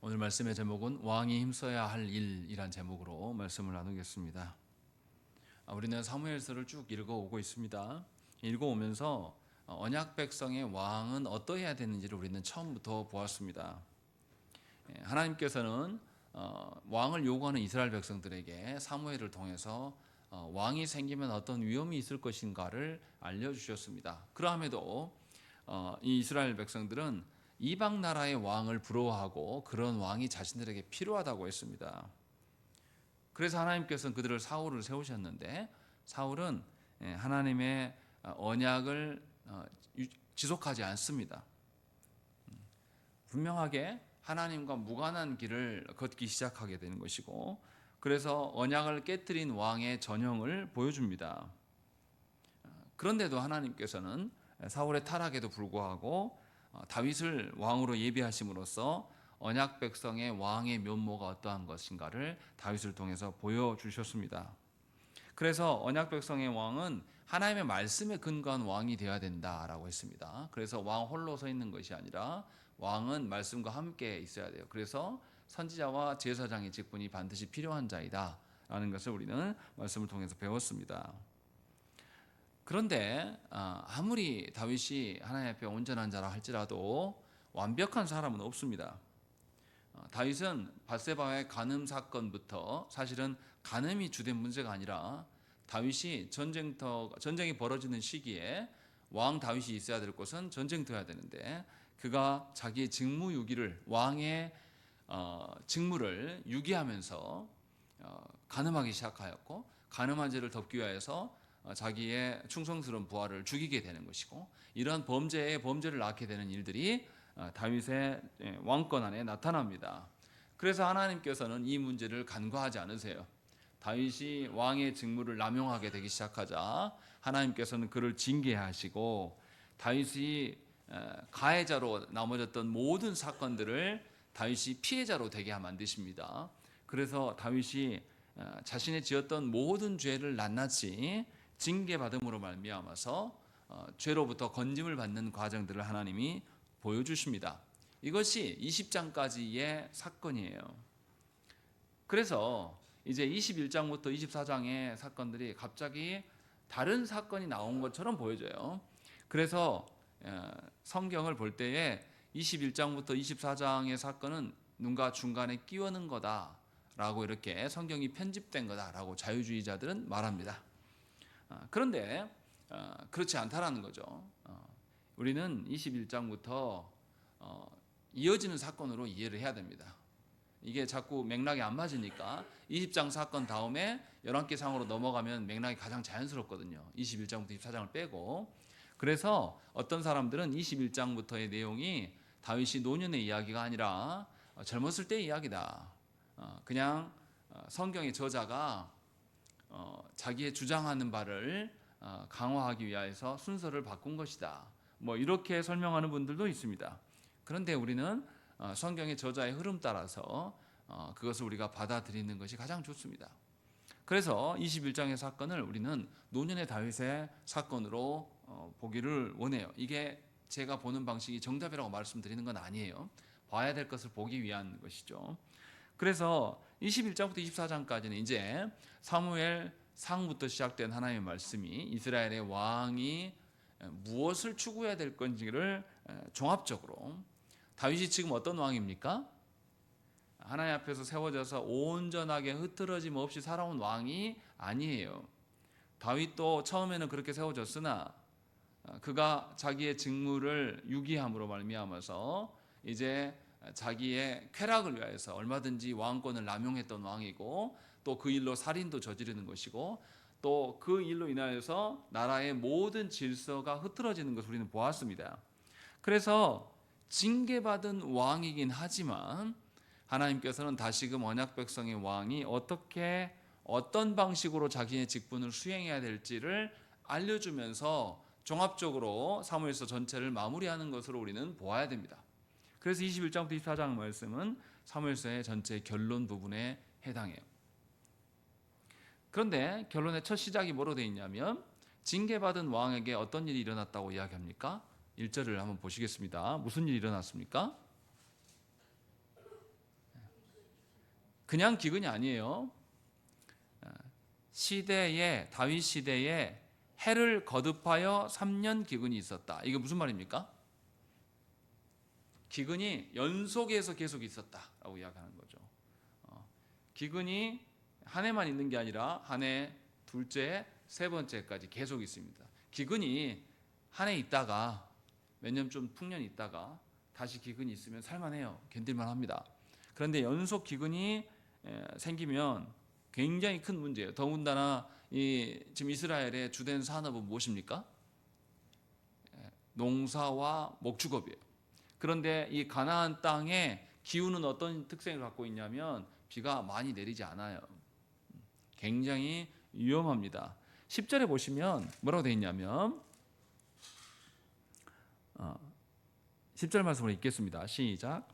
오늘 말씀의 제목은 왕이 힘써야 할 일이란 제목으로 말씀을 나누겠습니다. 우리는 사무엘서를 쭉 읽어오고 있습니다. 읽어오면서 언약 백성의 왕은 어떠해야 되는지를 우리는 처음부터 보았습니다. 하나님께서는 왕을 요구하는 이스라엘 백성들에게 사무엘을 통해서 왕이 생기면 어떤 위험이 있을 것인가를 알려주셨습니다. 그러함에도 이 이스라엘 백성들은 이방 나라의 왕을 부러워하고 그런 왕이 자신들에게 필요하다고 했습니다. 그래서 하나님께서는 그들을 사울을 세우셨는데 사울은 하나님의 언약을 지속하지 않습니다. 분명하게 하나님과 무관한 길을 걷기 시작하게 되는 것이고, 그래서 언약을 깨뜨린 왕의 전형을 보여줍니다. 그런데도 하나님께서는 사울의 타락에도 불구하고 다윗을 왕으로 예비하심으로써 언약 백성의 왕의 면모가 어떠한 것인가를 다윗을 통해서 보여주셨습니다. 그래서 언약 백성의 왕은 하나님의 말씀에 근거한 왕이 되어야 된다라고 했습니다. 그래서 왕 홀로 서 있는 것이 아니라 왕은 말씀과 함께 있어야 돼요. 그래서 선지자와 제사장의 직분이 반드시 필요한 자이다라는 것을 우리는 말씀을 통해서 배웠습니다. 그런데 아무리 다윗이 하나님 앞에 온전한 자라 할지라도 완벽한 사람은 없습니다. 다윗은 밧세바의 간음 사건부터 사실은 간음이 주된 문제가 아니라 다윗이 전쟁이 벌어지는 시기에 왕 다윗이 있어야 될 곳은 전쟁터여야 되는데 그가 자기의 직무유기를 왕의 직무를 유기하면서 간음하기 시작하였고, 간음한 죄를 덮기 위해서 자기의 충성스러운 부하를 죽이게 되는 것이고, 이러한 범죄를 낳게 되는 일들이 다윗의 왕권 안에 나타납니다. 그래서 하나님께서는 이 문제를 간과하지 않으세요. 다윗이 왕의 직무를 남용하게 되기 시작하자 하나님께서는 그를 징계하시고, 다윗이 가해자로 남아졌던 모든 사건들을 다윗이 피해자로 되게 만드십니다. 그래서 다윗이 자신이 지었던 모든 죄를 낱낱이 징계받음으로 말미암아서 죄로부터 건짐을 받는 과정들을 하나님이 보여주십니다. 이것이 20장까지의 사건이에요. 그래서 이제 21장부터 24장의 사건들이 갑자기 다른 사건이 나온 것처럼 보여져요. 그래서 성경을 볼 때에 21장부터 24장의 사건은 누가 중간에 끼워넣은 거다라고 이렇게 성경이 편집된 거다라고 자유주의자들은 말합니다. 그런데 그렇지 않다라는 거죠. 우리는 21장부터 이어지는 사건으로 이해를 해야 됩니다. 이게 자꾸 맥락이 안 맞으니까 20장 사건 다음에 11개 상으로 넘어가면 맥락이 가장 자연스럽거든요. 21장부터 24장을 빼고. 그래서 어떤 사람들은 21장부터의 내용이 다윗이 노년의 이야기가 아니라 젊었을 때의 이야기다. 그냥 성경의 저자가 자기의 주장하는 바를 강화하기 위해서 순서를 바꾼 것이다. 뭐 이렇게 설명하는 분들도 있습니다. 그런데 우리는 성경의 저자의 흐름 따라서 그것을 우리가 받아들이는 것이 가장 좋습니다. 그래서 21장의 사건을 우리는 노년의 다윗의 사건으로 보기를 원해요. 이게 제가 보는 방식이 정답이라고 말씀드리는 건 아니에요. 봐야 될 것을 보기 위한 것이죠. 그래서 21장부터 24장까지는 이제 사무엘 상부터 시작된 하나님의 말씀이 이스라엘의 왕이 무엇을 추구해야 될 건지를 종합적으로, 다윗이 지금 어떤 왕입니까? 하나님 앞에서 세워져서 온전하게 흐트러짐 없이 살아온 왕이 아니에요. 다윗도 처음에는 그렇게 세워졌으나 그가 자기의 직무를 유기함으로 말미암아서 이제 자기의 쾌락을 위해서 얼마든지 왕권을 남용했던 왕이고, 또 그 일로 살인도 저지르는 것이고, 또 그 일로 인하여서 나라의 모든 질서가 흐트러지는 것을 우리는 보았습니다. 그래서 징계받은 왕이긴 하지만 하나님께서는 다시금 언약 백성의 왕이 어떤 방식으로 자기의 직분을 수행해야 될지를 알려주면서 종합적으로 사무엘서 전체를 마무리하는 것으로 우리는 보아야 됩니다. 그래서 21장부터 24장 말씀은 사무엘서의 전체 결론 부분에 해당해요. 그런데 결론의 첫 시작이 뭐로 되어 있냐면, 징계받은 왕에게 어떤 일이 일어났다고 이야기합니까? 1절을 한번 보시겠습니다. 무슨 일이 일어났습니까? 그냥 기근이 아니에요. 시대에 다윗 시대에 해를 거듭하여 3년 기근이 있었다. 이게 무슨 말입니까? 기근이 연속해서 계속 있었다라고 이야기하는 거죠. 기근이 한 해만 있는 게 아니라 한 해, 둘째, 세 번째까지 계속 있습니다. 기근이 한 해 있다가 몇 년 좀 풍년 있다가 다시 기근이 있으면 살만해요. 견딜만 합니다. 그런데 연속 기근이 생기면 굉장히 큰 문제예요. 더군다나 지금 이스라엘의 주된 산업은 무엇입니까? 농사와 목축업이에요. 그런데 이 가나안 땅의 기후는 어떤 특성을 갖고 있냐면 비가 많이 내리지 않아요. 굉장히 위험합니다. 10절에 보시면 뭐라고 되어 있냐면 10절 말씀을 읽겠습니다. 시작.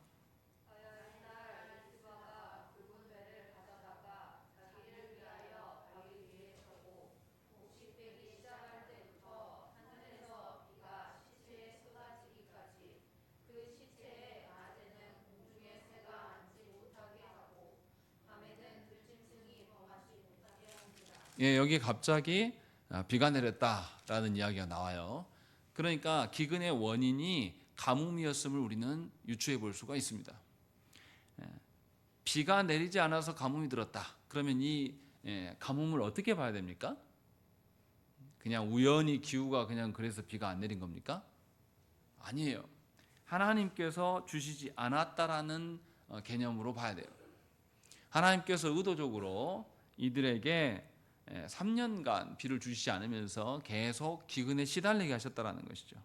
예, 여기 갑자기 비가 내렸다라는 이야기가 나와요. 그러니까 기근의 원인이 가뭄이었음을 우리는 유추해 볼 수가 있습니다. 비가 내리지 않아서 가뭄이 들었다. 그러면 이 가뭄을 어떻게 봐야 됩니까? 그냥 우연히 기후가 그냥 그래서 비가 안 내린 겁니까? 아니에요. 하나님께서 주시지 않았다라는 개념으로 봐야 돼요. 하나님께서 의도적으로 이들에게 3년간 비를 주시지 않으면서 계속 기근에 시달리게 하셨다라는 것이죠.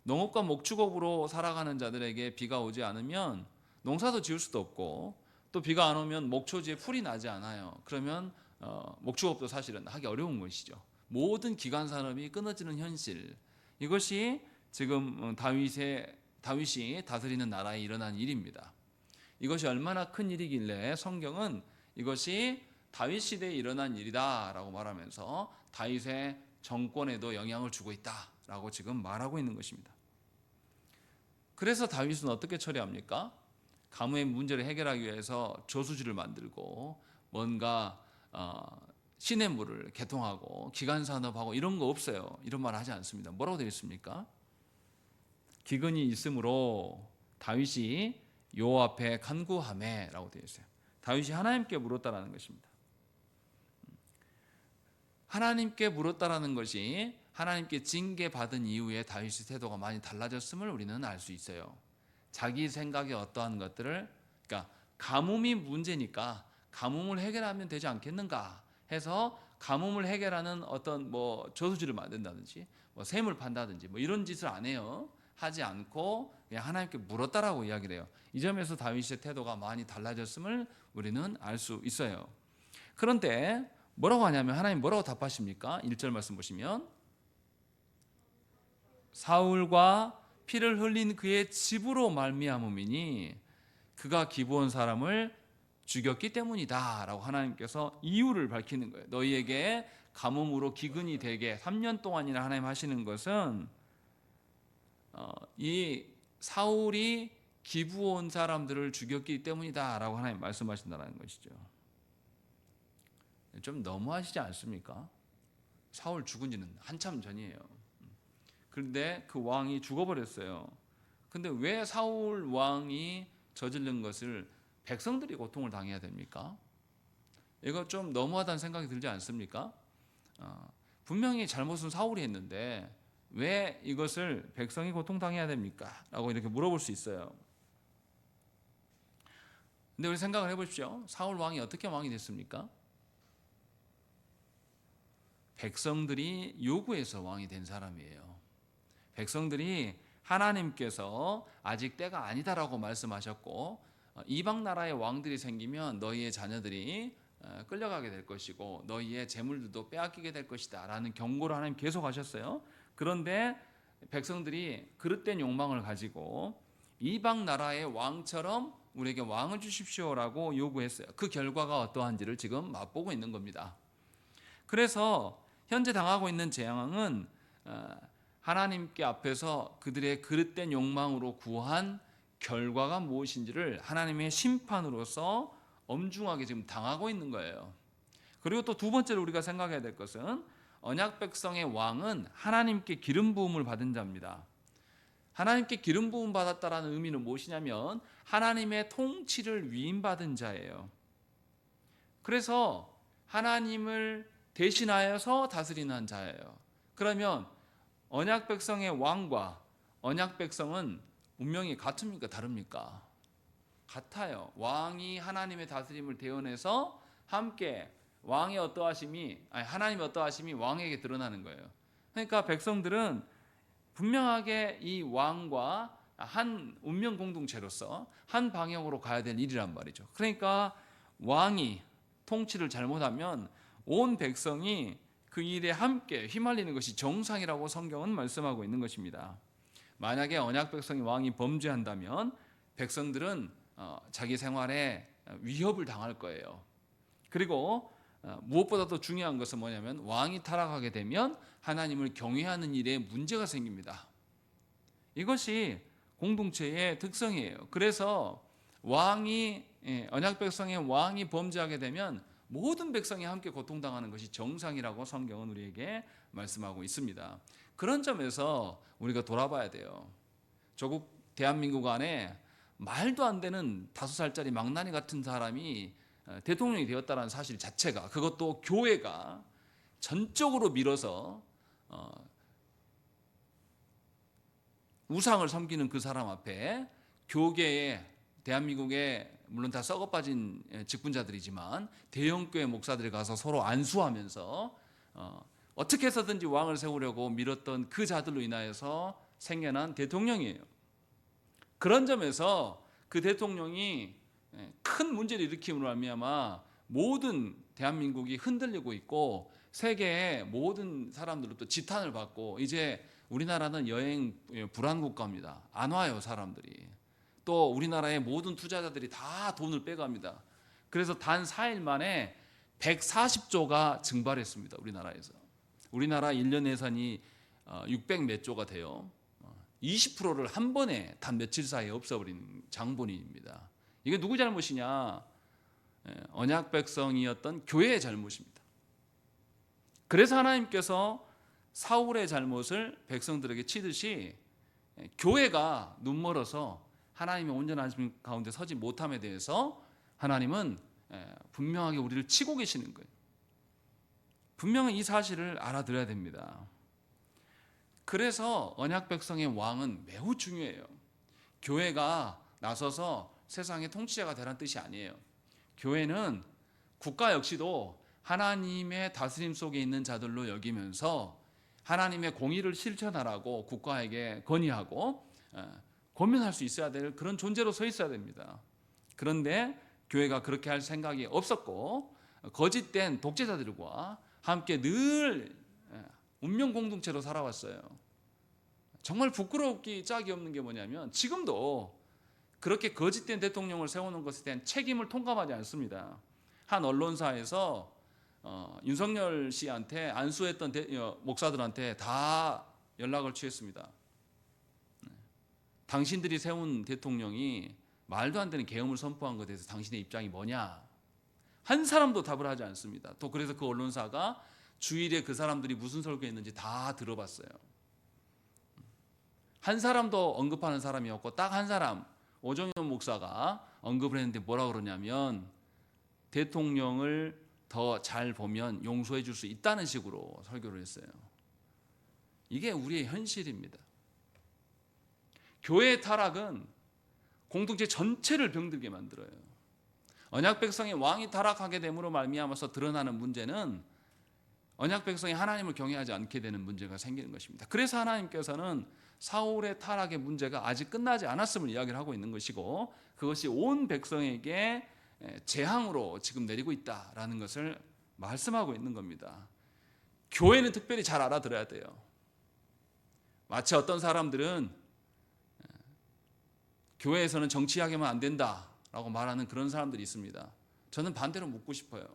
농업과 목축업으로 살아가는 자들에게 비가 오지 않으면 농사도 지을 수도 없고, 또 비가 안 오면 목초지에 풀이 나지 않아요. 그러면 목축업도 사실은 하기 어려운 것이죠. 모든 기간 산업이 끊어지는 현실, 이것이 지금 다윗이 다스리는 나라에 일어난 일입니다. 이것이 얼마나 큰 일이길래 성경은 이것이 다윗 시대에 일어난 일이다라고 말하면서 다윗의 정권에도 영향을 주고 있다라고 지금 말하고 있는 것입니다. 그래서 다윗은 어떻게 처리합니까? 가뭄의 문제를 해결하기 위해서 저수지를 만들고 뭔가 시냇물을 개통하고 기간산업하고 이런 거 없어요. 이런 말 하지 않습니다. 뭐라고 되어 있습니까? 기근이 있으므로 다윗이 여호와 앞에 간구하매라고 되어 있어요. 다윗이 하나님께 물었다라는 것입니다. 하나님께 물었다라는 것이 하나님께 징계받은 이후에 다윗의 태도가 많이 달라졌음을 우리는 알 수 있어요. 자기 생각에 어떠한 것들을, 그러니까 가뭄이 문제니까 가뭄을 해결하면 되지 않겠는가 해서 가뭄을 해결하는 어떤 저수지를 만든다든지 샘을 판다든지 이런 짓을 안 해요. 하지 않고 그냥 하나님께 물었다라고 이야기를 해요. 이 점에서 다윗의 태도가 많이 달라졌음을 우리는 알 수 있어요. 그런데 뭐라고 하냐면 하나님 뭐라고 답하십니까? 1절 말씀 보시면 사울과 피를 흘린 그의 집으로 말미암음이니 그가 기브온 사람을 죽였기 때문이다 라고 하나님께서 이유를 밝히는 거예요. 너희에게 가뭄으로 기근이 되게 3년 동안이나 하나님 하시는 것은 이 사울이 기브온 사람들을 죽였기 때문이다 라고 하나님 말씀하신다는 것이죠. 좀 너무하시지 않습니까? 사울 죽은 지는 한참 전이에요. 그런데 그 왕이 죽어버렸어요. 근데 왜 사울 왕이 저지른 것을 백성들이 고통을 당해야 됩니까? 이거 좀 너무하다는 생각이 들지 않습니까? 분명히 잘못은 사울이 했는데 왜 이것을 백성이 고통당해야 됩니까? 라고 이렇게 물어볼 수 있어요. 근데 우리 생각을 해보십시오. 사울 왕이 어떻게 왕이 됐습니까? 백성들이 요구해서 왕이 된 사람이에요. 백성들이 하나님께서 아직 때가 아니다라고 말씀하셨고 이방 나라의 왕들이 생기면 너희의 자녀들이 끌려가게 될 것이고 너희의 재물들도 빼앗기게 될 것이다 라는 경고를 하나님 계속 하셨어요. 그런데 백성들이 그릇된 욕망을 가지고 이방 나라의 왕처럼 우리에게 왕을 주십시오라고 요구했어요. 그 결과가 어떠한지를 지금 맛보고 있는 겁니다. 그래서 현재 당하고 있는 재앙은 하나님께 앞에서 그들의 그릇된 욕망으로 구한 결과가 무엇인지를 하나님의 심판으로서 엄중하게 지금 당하고 있는 거예요. 그리고 또 두 번째로 우리가 생각해야 될 것은 언약 백성의 왕은 하나님께 기름 부음을 받은 자입니다. 하나님께 기름 부음 받았다라는 의미는 무엇이냐면 하나님의 통치를 위임받은 자예요. 그래서 하나님을 대신하여서 다스리는 자예요. 그러면 언약 백성의 왕과 언약 백성은 운명이 같습니까? 다릅니까? 같아요. 왕이 하나님의 다스림을 대언해서 함께 왕의 하나님의 어떠하심이 왕에게 드러나는 거예요. 그러니까 백성들은 분명하게 이 왕과 한 운명 공동체로서 한 방향으로 가야 될 일이란 말이죠. 그러니까 왕이 통치를 잘못하면 온 백성이 그 일에 함께 휘말리는 것이 정상이라고 성경은 말씀하고 있는 것입니다. 만약에 언약 백성이 왕이 범죄한다면 백성들은 자기 생활에 위협을 당할 거예요. 그리고 무엇보다도 중요한 것은 뭐냐면 왕이 타락하게 되면 하나님을 경외하는 일에 문제가 생깁니다. 이것이 공동체의 특성이에요. 그래서 언약 백성의 왕이 범죄하게 되면 모든 백성이 함께 고통당하는 것이 정상이라고 성경은 우리에게 말씀하고 있습니다. 그런 점에서 우리가 돌아봐야 돼요. 조국 대한민국 안에 말도 안 되는 5살짜리 망나니 같은 사람이 대통령이 되었다는 사실 자체가, 그것도 교회가 전적으로 밀어서 우상을 섬기는 그 사람 앞에 교계에, 대한민국에 물론 다 썩어빠진 직분자들이지만 대형교회 목사들이 가서 서로 안수하면서 어떻게 해서든지 왕을 세우려고 밀었던 그 자들로 인하여서 생겨난 대통령이에요. 그런 점에서 그 대통령이 큰 문제를 일으킴으로 말미암아 모든 대한민국이 흔들리고 있고 세계의 모든 사람들로부터 지탄을 받고 이제 우리나라는 여행 불안 국가입니다. 안 와요, 사람들이. 또 우리나라의 모든 투자자들이 다 돈을 빼갑니다. 그래서 단 4일 만에 140조가 증발했습니다. 우리나라에서. 우리나라 1년 예산이 600 몇 조가 돼요. 20%를 한 번에 단 며칠 사이에 없어버린 장본인입니다. 이게 누구 잘못이냐? 언약 백성이었던 교회의 잘못입니다. 그래서 하나님께서 사울의 잘못을 백성들에게 치듯이 교회가 눈멀어서 하나님의 온전한 하심 가운데 서지 못함에 대해서 하나님은 분명하게 우리를 치고 계시는 거예요. 분명히 이 사실을 알아들어야 됩니다. 그래서 언약 백성의 왕은 매우 중요해요. 교회가 나서서 세상의 통치자가 되라는 뜻이 아니에요. 교회는 국가 역시도 하나님의 다스림 속에 있는 자들로 여기면서 하나님의 공의를 실천하라고 국가에게 건의하고 권면할 수 있어야 될 그런 존재로 서 있어야 됩니다. 그런데 교회가 그렇게 할 생각이 없었고 거짓된 독재자들과 함께 늘 운명 공동체로 살아왔어요. 정말 부끄럽기 짝이 없는 게 뭐냐면 지금도 그렇게 거짓된 대통령을 세우는 것에 대한 책임을 통감하지 않습니다. 한 언론사에서 윤석열 씨한테 안수했던 목사들한테 다 연락을 취했습니다. 당신들이 세운 대통령이 말도 안 되는 계엄을 선포한 것에 대해서 당신의 입장이 뭐냐? 한 사람도 답을 하지 않습니다. 또 그래서 그 언론사가 주일에 그 사람들이 무슨 설교했는지 다 들어봤어요. 한 사람도 언급하는 사람이 없고 딱 한 사람, 오정현 목사가 언급을 했는데 뭐라 그러냐면 대통령을 더 잘 보면 용서해 줄 수 있다는 식으로 설교를 했어요. 이게 우리의 현실입니다. 교회의 타락은 공동체 전체를 병들게 만들어요. 언약 백성의 왕이 타락하게 됨으로 말미암아서 드러나는 문제는 언약 백성이 하나님을 경외하지 않게 되는 문제가 생기는 것입니다. 그래서 하나님께서는 사울의 타락의 문제가 아직 끝나지 않았음을 이야기를 하고 있는 것이고 그것이 온 백성에게 재앙으로 지금 내리고 있다라는 것을 말씀하고 있는 겁니다. 교회는 특별히 잘 알아들어야 돼요. 마치 어떤 사람들은 교회에서는 정치하게만 안 된다라고 말하는 그런 사람들이 있습니다. 저는 반대로 묻고 싶어요.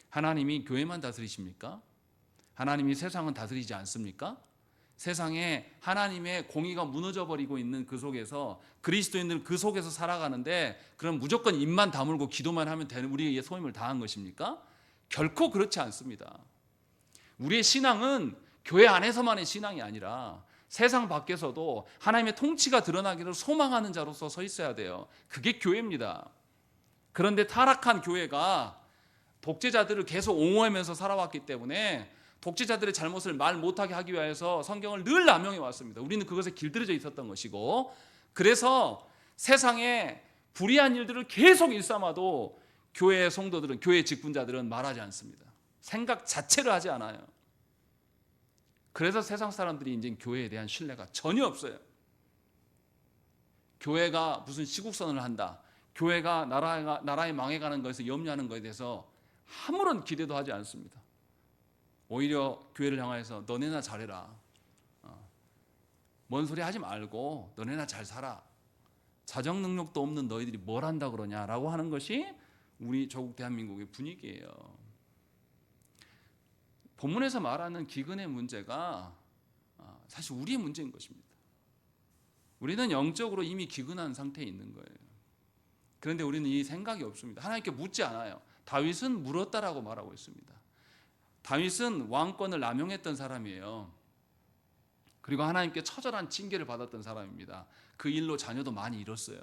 하나님이 교회만 다스리십니까? 하나님이 세상은 다스리지 않습니까? 세상에 하나님의 공의가 무너져 버리고 있는 그 속에서 그리스도인들은 그 속에서 살아가는데 그럼 무조건 입만 다물고 기도만 하면 되는 우리의 소임을 다한 것입니까? 결코 그렇지 않습니다. 우리의 신앙은 교회 안에서만의 신앙이 아니라 세상 밖에서도 하나님의 통치가 드러나기를 소망하는 자로서 서 있어야 돼요. 그게 교회입니다. 그런데 타락한 교회가 독재자들을 계속 옹호하면서 살아왔기 때문에 독재자들의 잘못을 말 못하게 하기 위해서 성경을 늘 남용해 왔습니다. 우리는 그것에 길들여져 있었던 것이고, 그래서 세상에 불의한 일들을 계속 일삼아도 교회 성도들은, 교회 직분자들은 말하지 않습니다. 생각 자체를 하지 않아요. 그래서 세상 사람들이 이제 교회에 대한 신뢰가 전혀 없어요. 교회가 무슨 시국선언을 한다, 교회가 나라에 망해가는 것에서 염려하는 것에 대해서 아무런 기대도 하지 않습니다. 오히려 교회를 향해서 너네나 잘해라, 뭔 소리 하지 말고 너네나 잘 살아, 자정 능력도 없는 너희들이 뭘 한다 그러냐라고 하는 것이 우리 조국 대한민국의 분위기예요. 본문에서 말하는 기근의 문제가 사실 우리의 문제인 것입니다. 우리는 영적으로 이미 기근한 상태에 있는 거예요. 그런데 우리는 이 생각이 없습니다. 하나님께 묻지 않아요. 다윗은 물었다라고 말하고 있습니다. 다윗은 왕권을 남용했던 사람이에요. 그리고 하나님께 처절한 징계를 받았던 사람입니다. 그 일로 자녀도 많이 잃었어요.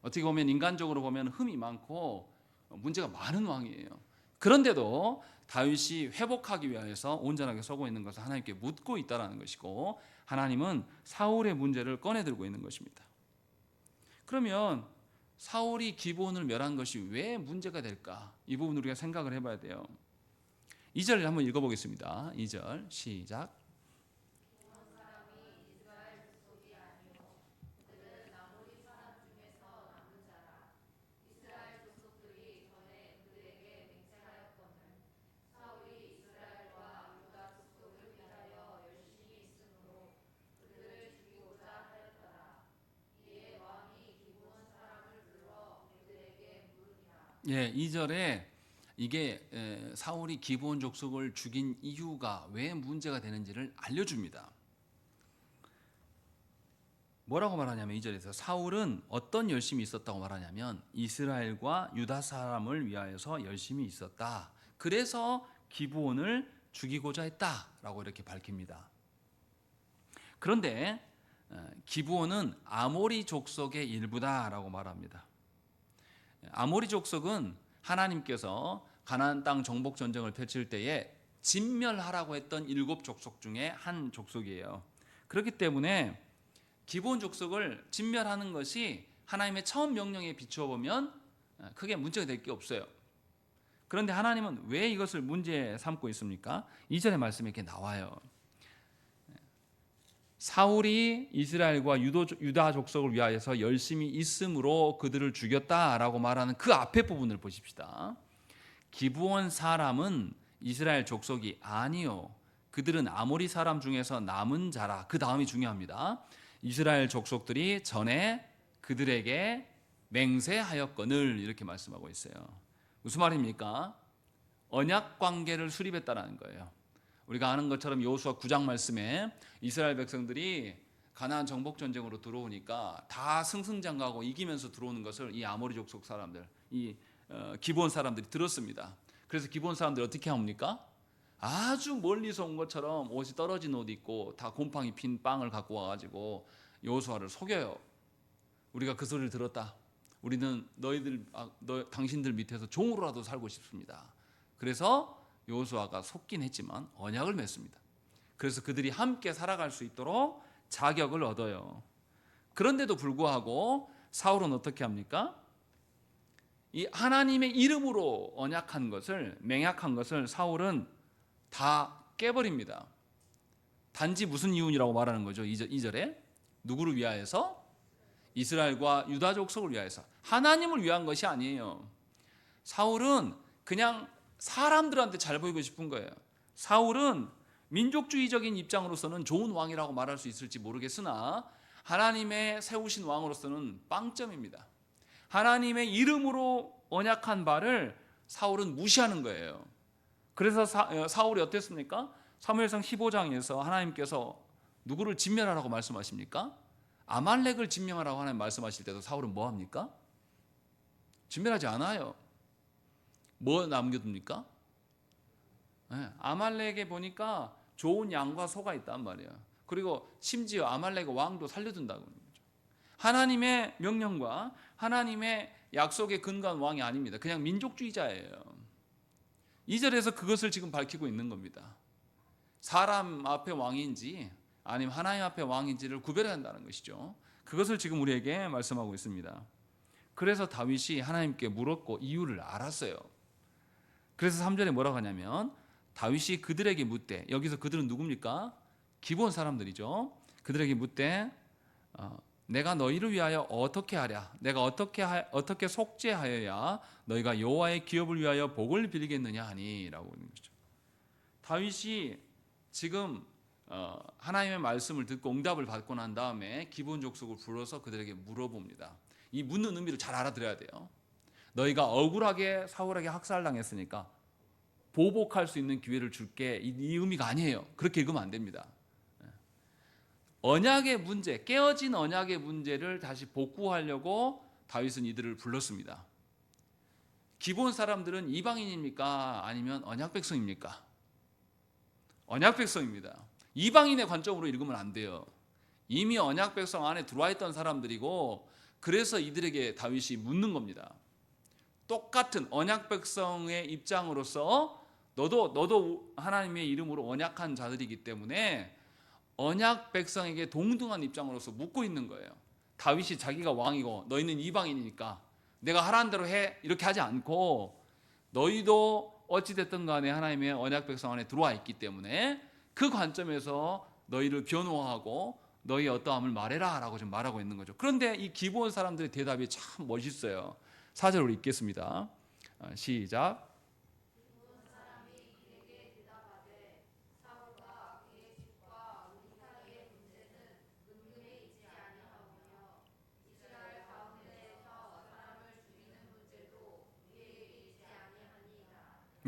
어떻게 보면 인간적으로 보면 흠이 많고 문제가 많은 왕이에요. 그런데도 다윗이 회복하기 위해서 온전하게 서고 있는 것을 하나님께 묻고 있다는 것이고, 하나님은 사울의 문제를 꺼내들고 있는 것입니다. 그러면 사울이 기브온을 멸한 것이 왜 문제가 될까? 이 부분 우리가 생각을 해봐야 돼요. 2절을 한번 읽어보겠습니다. 2절 시작. 예, 2절에 이게 사울이 기브온 족속을 죽인 이유가 왜 문제가 되는지를 알려줍니다. 뭐라고 말하냐면 2절에서 사울은 어떤 열심이 있었다고 말하냐면 이스라엘과 유다 사람을 위하여서 열심이 있었다. 그래서 기브온을 죽이고자 했다라고 이렇게 밝힙니다. 그런데 기브온은 아모리 족속의 일부다라고 말합니다. 아모리 족속은 하나님께서 가나안 땅 정복 전쟁을 펼칠 때에 진멸하라고 했던 7 족속 중에 한 족속이에요. 그렇기 때문에 기브온 족속을 진멸하는 것이 하나님의 처음 명령에 비추어 보면 크게 문제가 될 게 없어요. 그런데 하나님은 왜 이것을 문제 삼고 있습니까? 2절의 말씀에 이렇게 나와요. 사울이 이스라엘과 유다 족속을 위하여서 열심히 있음으로 그들을 죽였다라고 말하는 그 앞에 부분을 보십시다. 기브온 사람은 이스라엘 족속이 아니요, 그들은 아모리 사람 중에서 남은 자라. 그 다음이 중요합니다. 이스라엘 족속들이 전에 그들에게 맹세하였거늘, 이렇게 말씀하고 있어요. 무슨 말입니까? 언약 관계를 수립했다는 거예요. 우리가 아는 것처럼 여호수아 9장 말씀에 이스라엘 백성들이 가나안 정복 전쟁으로 들어오니까 다 승승장구하고 이기면서 들어오는 것을 이 아모리 족속 사람들, 이 기브온 사람들이 들었습니다. 그래서 기브온 사람들이 어떻게 합니까? 아주 멀리서 온 것처럼 옷이 떨어진 옷 입고 다 곰팡이 핀 빵을 갖고 와가지고 여호수아를 속여요. 우리가 그 소리를 들었다. 우리는 당신들 밑에서 종으로라도 살고 싶습니다. 그래서 여호수아가 속긴 했지만 언약을 맺습니다. 그래서 그들이 함께 살아갈 수 있도록 자격을 얻어요. 그런데도 불구하고 사울은 어떻게 합니까? 이 하나님의 이름으로 언약한 것을, 맹약한 것을 사울은 다 깨버립니다. 단지 무슨 이유라고 말하는 거죠? 2절에 누구를 위하여서? 이스라엘과 유다 족속을 위하여서. 하나님을 위한 것이 아니에요. 사울은 그냥 사람들한테 잘 보이고 싶은 거예요. 사울은 민족주의적인 입장으로서는 좋은 왕이라고 말할 수 있을지 모르겠으나 하나님의 세우신 왕으로서는 빵점입니다. 하나님의 이름으로 언약한 바를 사울은 무시하는 거예요. 그래서 사울이 어땠습니까? 사무엘상 15장에서 하나님께서 누구를 진멸하라고 말씀하십니까? 아말렉을 진멸하라고 하나님 말씀하실 때도 사울은 뭐 합니까? 진멸하지 않아요. 뭐 남겨둡니까? 아말렉에 보니까 좋은 양과 소가 있단 말이에요. 그리고 심지어 아말렉의 왕도 살려둔다고 하는 거죠. 하나님의 명령과 하나님의 약속에 근거한 왕이 아닙니다. 그냥 민족주의자예요. 2절에서 그것을 지금 밝히고 있는 겁니다. 사람 앞에 왕인지 아니면 하나님 앞에 왕인지를 구별해야 한다는 것이죠. 그것을 지금 우리에게 말씀하고 있습니다. 그래서 다윗이 하나님께 물었고 이유를 알았어요. 그래서 3절에 뭐라고 하냐면 다윗이 그들에게 묻되, 여기서 그들은 누굽니까? 기본 사람들이죠. 그들에게 묻되 내가 너희를 위하여 어떻게 하랴? 내가 어떻게 속죄하여야 너희가 여호와의 기업을 위하여 복을 빌리겠느냐 하니라고 하는 거죠. 다윗이 지금 하나님의 말씀을 듣고 응답을 받고 난 다음에 기본 족속을 불러서 그들에게 물어봅니다. 이 묻는 의미를 잘 알아들어야 돼요. 너희가 억울하게 사울에게 학살당했으니까 보복할 수 있는 기회를 줄게, 이 의미가 아니에요. 그렇게 읽으면 안 됩니다. 언약의 문제, 깨어진 언약의 문제를 다시 복구하려고 다윗은 이들을 불렀습니다. 기본 사람들은 이방인입니까? 아니면 언약 백성입니까? 언약 백성입니다. 이방인의 관점으로 읽으면 안 돼요. 이미 언약 백성 안에 들어와 있던 사람들이고, 그래서 이들에게 다윗이 묻는 겁니다. 똑같은 언약 백성의 입장으로서 너도 하나님의 이름으로 언약한 자들이기 때문에 언약 백성에게 동등한 입장으로서 묻고 있는 거예요. 다윗이 자기가 왕이고 너희는 이방인이니까 내가 하라는 대로 해, 이렇게 하지 않고 너희도 어찌됐든 간에 하나님의 언약 백성 안에 들어와 있기 때문에 그 관점에서 너희를 변호하고 너희의 어떠함을 말해라 라고 지금 말하고 있는 거죠. 그런데 이 기본 사람들의 대답이 참 멋있어요. 4절로 읽겠습니다. 시작.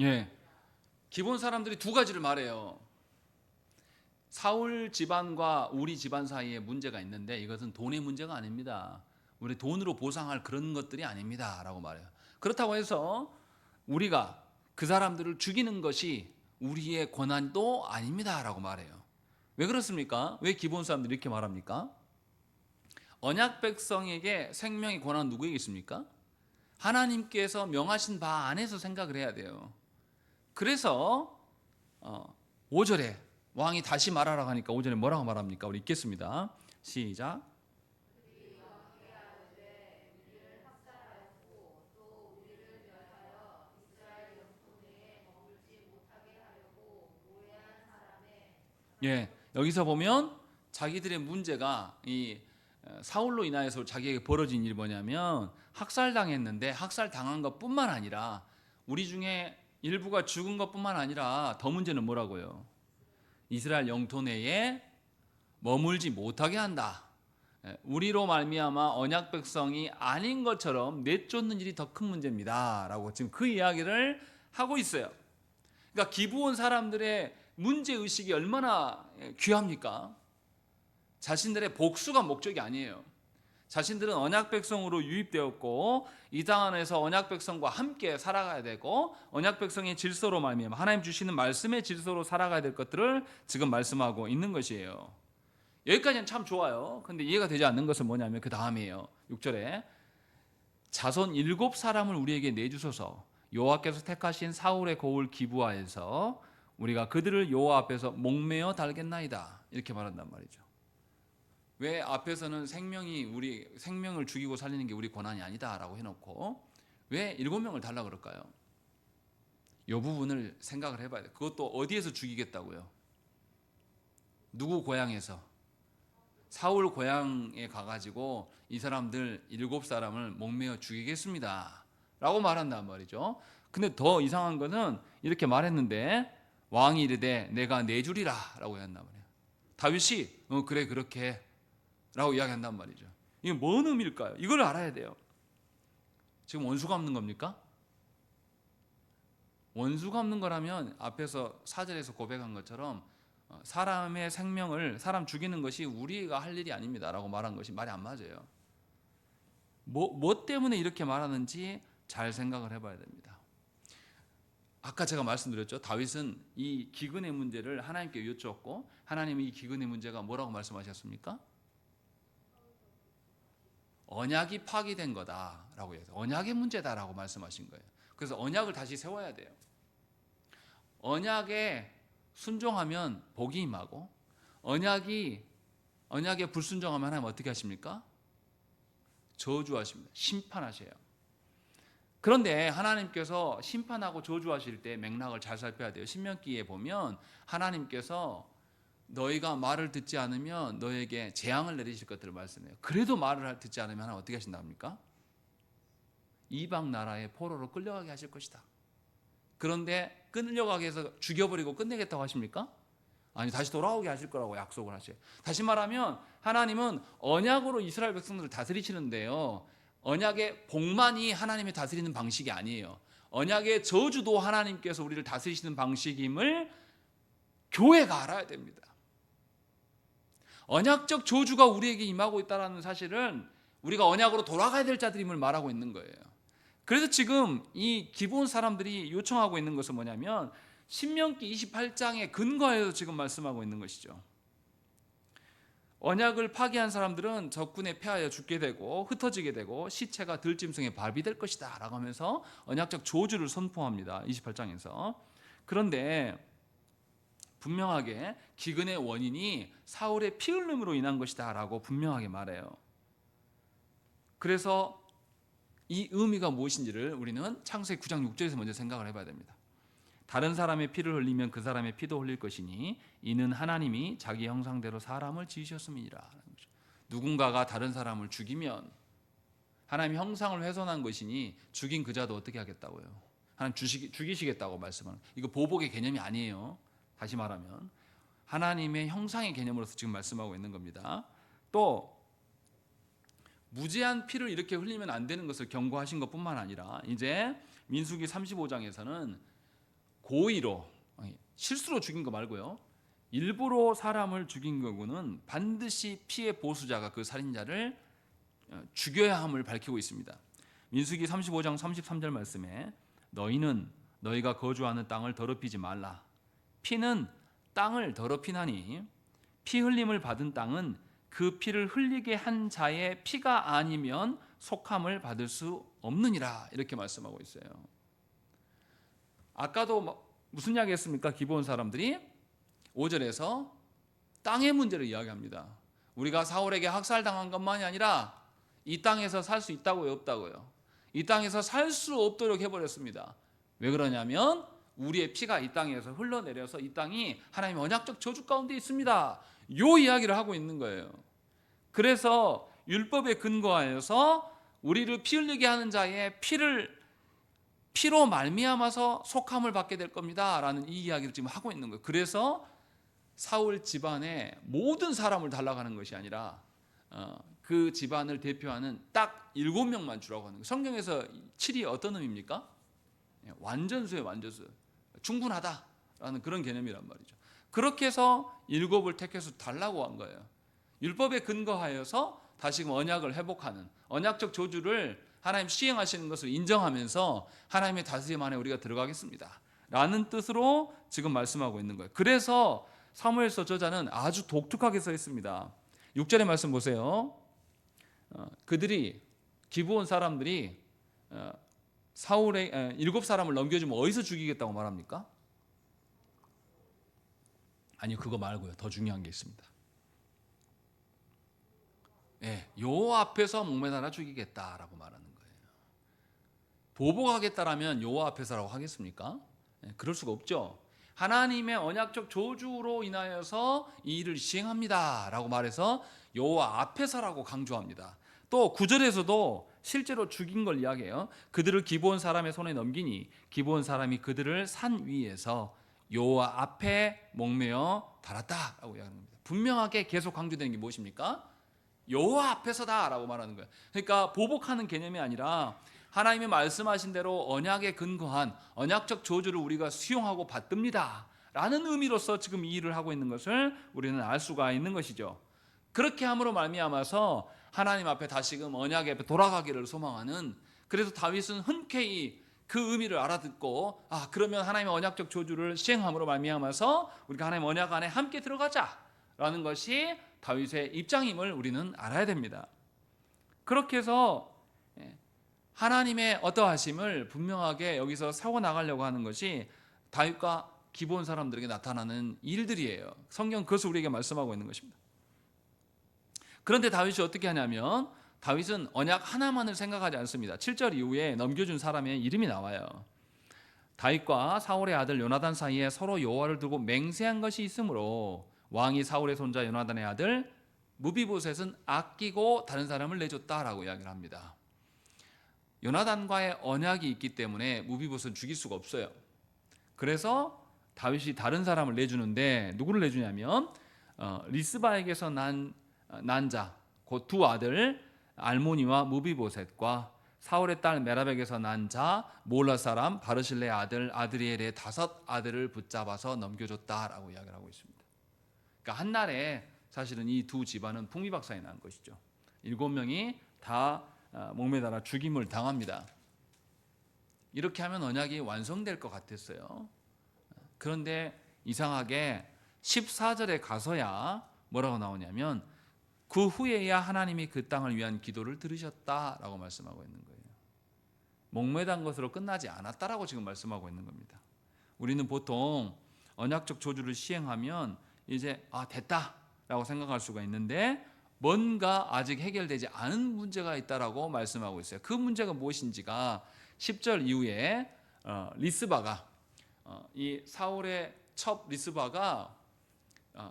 예, 기본 사람들이 두 가지를 말해요. 사울 집안과 우리 집안 사이에 문제가 있는데 이것은 돈의 문제가 아닙니다. 우리 돈으로 보상할 그런 것들이 아닙니다 라고 말해요. 그렇다고 해서 우리가 그 사람들을 죽이는 것이 우리의 권한도 아닙니다 라고 말해요. 왜 그렇습니까? 왜 기본 사람들이 이렇게 말합니까? 언약 백성에게 생명의 권한은 누구에게 있습니까? 하나님께서 명하신 바 안에서 생각을 해야 돼요. 그래서 5절에 왕이 다시 말하라고 하니까 5절에 뭐라고 말합니까? 우리 읽겠습니다. 시작. 예, 여기서 보면 자기들의 문제가 이 사울로 인하여서 자기에게 벌어진 일이 뭐냐면 학살당했는데 학살당한 것뿐만 아니라 우리 중에 일부가 죽은 것뿐만 아니라 더 문제는 뭐라고요? 이스라엘 영토 내에 머물지 못하게 한다. 우리로 말미암아 언약 백성이 아닌 것처럼 내쫓는 일이 더 큰 문제입니다 라고 지금 그 이야기를 하고 있어요. 그러니까 기브온 사람들의 문제의식이 얼마나 귀합니까? 자신들의 복수가 목적이 아니에요. 자신들은 언약 백성으로 유입되었고 이 땅 안에서 언약 백성과 함께 살아가야 되고 언약 백성의 질서로 말미암아 하나님 주시는 말씀의 질서로 살아가야 될 것들을 지금 말씀하고 있는 것이에요. 여기까지는 참 좋아요. 근데 이해가 되지 않는 것은 뭐냐면 그 다음이에요. 6절에 자손 7사람을 우리에게 내주소서. 여호와께서 택하신 사울의 고을 기브아에서 우리가 그들을 여호와 앞에서 목매어 달겠나이다. 이렇게 말한단 말이죠. 왜 앞에서는 생명을 죽이고 살리는 게 우리 권한이 아니다라고 해놓고 왜 7명을 달라 그럴까요? 이 부분을 생각을 해봐야 돼요. 그것도 어디에서 죽이겠다고요? 누구 고향에서? 사울 고향에 가가지고 이 사람들 7사람을 목매어 죽이겠습니다 라고 말한단 말이죠. 근데 더 이상한 거는 이렇게 말했는데 왕이 이르되 내가 내주리라 라고 한단 말이에요. 다윗이 그래 그렇게 라고 이야기한단 말이죠. 이게 뭔 의미일까요? 이걸 알아야 돼요. 지금 원수가 없는 겁니까? 원수가 없는 거라면 앞에서 4절에서 고백한 것처럼 사람의 생명을 사람 죽이는 것이 우리가 할 일이 아닙니다라고 말한 것이 말이 안 맞아요. 뭐 때문에 이렇게 말하는지 잘 생각을 해봐야 됩니다. 아까 제가 말씀드렸죠. 다윗은 이 기근의 문제를 하나님께 여쭈었고 하나님이 이 기근의 문제가 뭐라고 말씀하셨습니까? 언약이 파기된 거다라고 해서 언약의 문제다라고 말씀하신 거예요. 그래서 언약을 다시 세워야 돼요. 언약에 순종하면 복이 임하고 언약에 불순종하면 하나님 어떻게 하십니까? 저주하십니다. 심판하셔요. 그런데 하나님께서 심판하고 저주하실 때 맥락을 잘 살펴야 돼요. 신명기에 보면 하나님께서 너희가 말을 듣지 않으면 너에게 재앙을 내리실 것들을 말씀해요. 그래도 말을 듣지 않으면 하나님 어떻게 하신답니까? 이방 나라의 포로로 끌려가게 하실 것이다. 그런데 끌려가게 해서 죽여버리고 끝내겠다고 하십니까? 아니, 다시 돌아오게 하실 거라고 약속을 하셔요. 다시 말하면 하나님은 언약으로 이스라엘 백성들을 다스리시는데요, 언약의 복만이 하나님이 다스리는 방식이 아니에요. 언약의 저주도 하나님께서 우리를 다스리시는 방식임을 교회가 알아야 됩니다. 언약적 저주가 우리에게 임하고 있다는 사실은 우리가 언약으로 돌아가야 될 자들임을 말하고 있는 거예요. 그래서 지금 이 기브온 사람들이 요청하고 있는 것은 뭐냐면 신명기 28장에 근거해서 지금 말씀하고 있는 것이죠. 언약을 파기한 사람들은 적군에 패하여 죽게 되고 흩어지게 되고 시체가 들짐승의 밥이 될 것이다 라고 하면서 언약적 저주를 선포합니다. 28장에서. 그런데 분명하게 기근의 원인이 사울의 피 흘림으로 인한 것이다 라고 분명하게 말해요. 그래서 이 의미가 무엇인지를 우리는 창세기 9장 6절에서 먼저 생각을 해봐야 됩니다. 다른 사람의 피를 흘리면 그 사람의 피도 흘릴 것이니 이는 하나님이 자기 형상대로 사람을 지으셨음이니라. 누군가가 다른 사람을 죽이면 하나님이 형상을 훼손한 것이니 죽인 그 자도 어떻게 하겠다고요? 하나님 죽이시겠다고 말씀하는, 이거 보복의 개념이 아니에요. 다시 말하면 하나님의 형상의 개념으로서 지금 말씀하고 있는 겁니다. 또 무죄한 피를 이렇게 흘리면 안 되는 것을 경고하신 것뿐만 아니라 이제 민수기 35장에서는 고의로, 실수로 죽인 거 말고요, 일부러 사람을 죽인 경우는 반드시 피해 보수자가 그 살인자를 죽여야 함을 밝히고 있습니다. 민수기 35장 33절 말씀에 너희는 너희가 거주하는 땅을 더럽히지 말라. 피는 땅을 더럽히나니 피 흘림을 받은 땅은 그 피를 흘리게 한 자의 피가 아니면 속함을 받을 수 없느니라. 이렇게 말씀하고 있어요. 아까도 무슨 이야기 했습니까? 기브온 사람들이 5절에서 땅의 문제를 이야기합니다. 우리가 사울에게 학살당한 것만이 아니라 이 땅에서 살 수 있다고요, 없다고요? 이 땅에서 살 수 없도록 해버렸습니다. 왜 그러냐면 우리의 피가 이 땅에서 흘러내려서 이 땅이 하나님의 언약적 저주 가운데 있습니다. 요 이야기를 하고 있는 거예요. 그래서 율법에 근거하여서 우리를 피 흘리게 하는 자의 피로 말미암아서 속함을 받게 될 겁니다 라는 이 이야기를 지금 하고 있는 거예요. 그래서 사울 집안의 모든 사람을 달라가는 것이 아니라 그 집안을 대표하는 딱 7명만 주라고 하는 거예요. 성경에서 7이 어떤 의미입니까? 완전수예요. 완전수. 충분하다라는 그런 개념이란 말이죠. 그렇게 해서 7을 택해서 달라고 한 거예요. 율법에 근거하여서 다시금 언약을 회복하는, 언약적 저주를 하나님 시행하시는 것을 인정하면서 하나님의 다스림 안에 우리가 들어가겠습니다 라는 뜻으로 지금 말씀하고 있는 거예요. 그래서 사무엘서 저자는 아주 독특하게 써 있습니다. 6절의 말씀 보세요. 기브온 사람들이 사울의 7사람을 넘겨주면 어디서 죽이겠다고 말합니까? 아니요, 그거 말고요. 더 중요한 게 있습니다. 요 앞에서 목매달아 죽이겠다라고 말하는 거예요. 보복하겠다라면 요 앞에서라고 하겠습니까? 그럴 수가 없죠. 하나님의 언약적 저주로 인하여서 이 일을 시행합니다 라고 말해서 요 앞에서라고 강조합니다. 또 9절에서도 실제로 죽인 걸 이야기해요. 그들을 기브온 사람의 손에 넘기니 기브온 사람이 그들을 산 위에서 요 앞에 목매어 달았다라고 이야기합니다. 분명하게 계속 강조되는 게 무엇입니까? 요 앞에서다라고 말하는 거예요. 그러니까 보복하는 개념이 아니라 하나님이 말씀하신 대로 언약에 근거한 언약적 저주를 우리가 수용하고 받듭니다 라는 의미로서 지금 이 일을 하고 있는 것을 우리는 알 수가 있는 것이죠. 그렇게 함으로 말미암아서 하나님 앞에 다시금 언약에 앞에 돌아가기를 소망하는, 그래서 다윗은 흔쾌히 그 의미를 알아듣고 그러면 하나님의 언약적 저주를 시행함으로 말미암아서 우리가 하나님의 언약 안에 함께 들어가자라는 것이 다윗의 입장임을 우리는 알아야 됩니다. 그렇게 해서 하나님의 어떠하심을 분명하게 여기서 세워 나가려고 하는 것이 다윗과 기브온 사람들에게 나타나는 일들이에요. 성경 그것을 우리에게 말씀하고 있는 것입니다. 그런데 다윗이 어떻게 하냐면 다윗은 언약 하나만을 생각하지 않습니다. 7절 이후에 넘겨준 사람의 이름이 나와요. 다윗과 사울의 아들 요나단 사이에 서로 여호와를 두고 맹세한 것이 있으므로 왕이 사울의 손자 요나단의 아들 무비보셋은 아끼고 다른 사람을 내줬다라고 이야기를 합니다. 요나단과의 언약이 있기 때문에 무비보셋을 죽일 수가 없어요. 그래서 다윗이 다른 사람을 내주는데 누구를 내주냐면 리스바에게서 난 자, 그 두 아들 알모니와 무비보셋과 사울의 딸 메라백에서 난 자 몰라 사람 바르실레의 아들 아드리엘의 5 아들을 붙잡아서 넘겨줬다라고 이야기를 하고 있습니다. 그러니까 한날에 사실은 이 두 집안은 풍비박산이 난 것이죠. 7명이 다 목매달아 죽임을 당합니다. 이렇게 하면 언약이 완성될 것 같았어요. 그런데 이상하게 14절에 가서야 뭐라고 나오냐면 그 후에야 하나님이 그 땅을 위한 기도를 들으셨다라고 말씀하고 있는 거예요. 목매단 것으로 끝나지 않았다라고 지금 말씀하고 있는 겁니다. 우리는 보통 언약적 저주를 시행하면 이제 됐다라고 생각할 수가 있는데 뭔가 아직 해결되지 않은 문제가 있다라고 말씀하고 있어요. 그 문제가 무엇인지가 10절 이후에 리스바가 이 사울의 첩 리스바가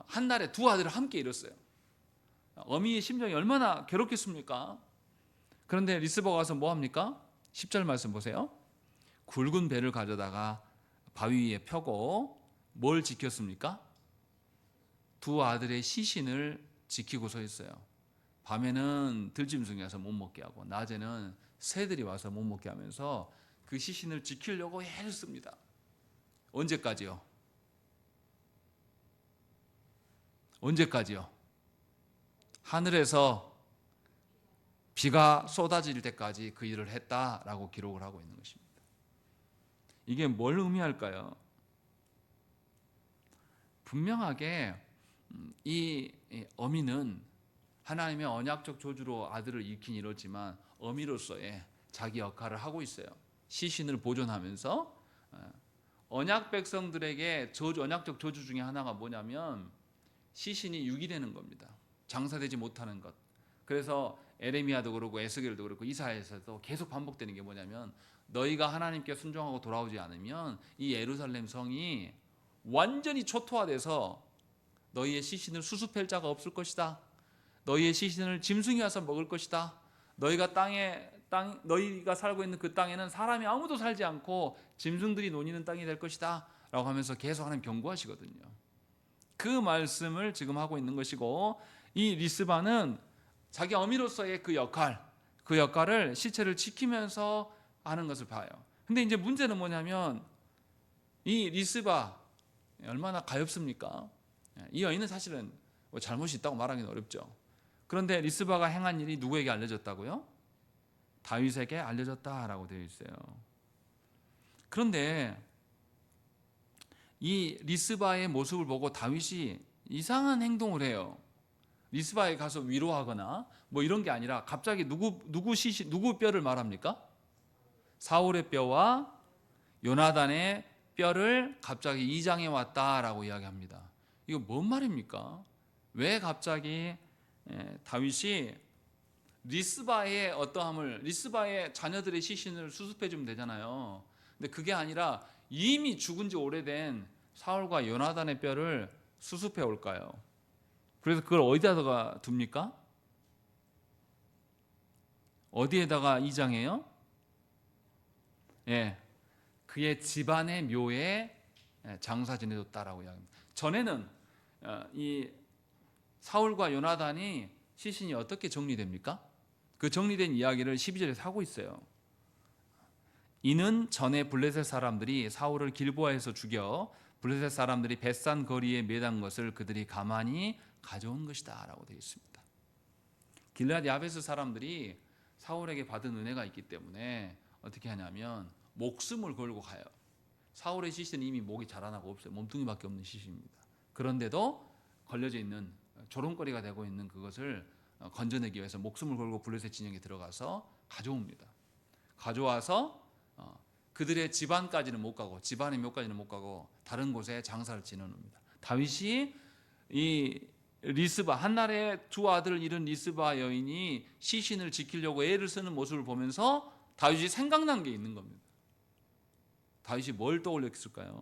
한날에 두 아들을 함께 잃었어요. 어미의 심정이 얼마나 괴롭겠습니까? 그런데 리스바가 와서 뭐 합니까? 10절 말씀 보세요. 굵은 배를 가져다가 바위 위에 펴고 뭘 지켰습니까? 두 아들의 시신을 지키고 서 있어요. 밤에는 들짐승이 와서 못 먹게 하고 낮에는 새들이 와서 못 먹게 하면서 그 시신을 지키려고 애를 씁니다. 언제까지요? 언제까지요? 하늘에서 비가 쏟아질 때까지 그 일을 했다라고 기록을 하고 있는 것입니다. 이게 뭘 의미할까요? 분명하게 이 어미는 하나님의 언약적 저주로 아들을 잃긴 잃었지만 어미로서의 자기 역할을 하고 있어요. 시신을 보존하면서 언약 백성들에게 언약적 저주 중에 하나가 뭐냐면 시신이 유기되는 겁니다. 장사되지 못하는 것. 그래서 에레미야도 그렇고 에스겔도 그렇고 이사야에서도 계속 반복되는 게 뭐냐면 너희가 하나님께 순종하고 돌아오지 않으면 이 예루살렘 성이 완전히 초토화돼서 너희의 시신을 수습할 자가 없을 것이다. 너희의 시신을 짐승이 와서 먹을 것이다. 너희가 살고 있는 그 땅에는 사람이 아무도 살지 않고 짐승들이 노니는 땅이 될 것이다 라고 하면서 계속 하나님 경고하시거든요. 그 말씀을 지금 하고 있는 것이고, 이 리스바는 자기 어미로서의 그 역할을 시체를 지키면서 하는 것을 봐요. 근데 이제 문제는 뭐냐면 이 리스바 얼마나 가엾습니까? 이 여인은 사실은 뭐 잘못이 있다고 말하기는 어렵죠. 그런데 리스바가 행한 일이 누구에게 알려졌다고요? 다윗에게 알려졌다라고 되어 있어요. 그런데 이 리스바의 모습을 보고 다윗이 이상한 행동을 해요. 리스바에 가서 위로하거나 뭐 이런 게 아니라 갑자기 누구 뼈를 말합니까? 사울의 뼈와 요나단의 뼈를 갑자기 이장해 왔다라고 이야기합니다. 이거 뭔 말입니까? 왜 갑자기 다윗이 리스바의 리스바의 자녀들의 시신을 수습해 주면 되잖아요. 근데 그게 아니라 이미 죽은 지 오래된 사울과 요나단의 뼈를 수습해 올까요? 그래서 그걸 어디다가 둡니까? 어디에다가 이장해요? 그의 집안의 묘에 장사 지내줬다라고 이야기합니다. 전에는 이 사울과 요나단이 시신이 어떻게 정리됩니까? 그 정리된 이야기를 12절에서 하고 있어요. 이는 전에 블레셋 사람들이 사울을 길보아에서 죽여 블레셋 사람들이 벳산 거리에 매단 것을 그들이 가만히 가져온 것이다 라고 되어 있습니다. 길르앗 야베스 사람들이 사울에게 받은 은혜가 있기 때문에 어떻게 하냐면 목숨을 걸고 가요. 사울의 시신은 이미 목이 자라나고 없어요. 몸뚱이밖에 없는 시신입니다. 그런데도 걸려져 있는 조롱거리가 되고 있는 그것을 건져내기 위해서 목숨을 걸고 블레셋 진영에 들어가서 가져옵니다. 가져와서 그들의 집안까지는 못 가고 집안의 묘까지는 못 가고 다른 곳에 장사를 지내놉니다. 다윗이 이 리스바 한날에 두 아들을 잃은 리스바 여인이 시신을 지키려고 애를 쓰는 모습을 보면서 다윗이 생각난 게 있는 겁니다. 다윗이 뭘 떠올렸을까요?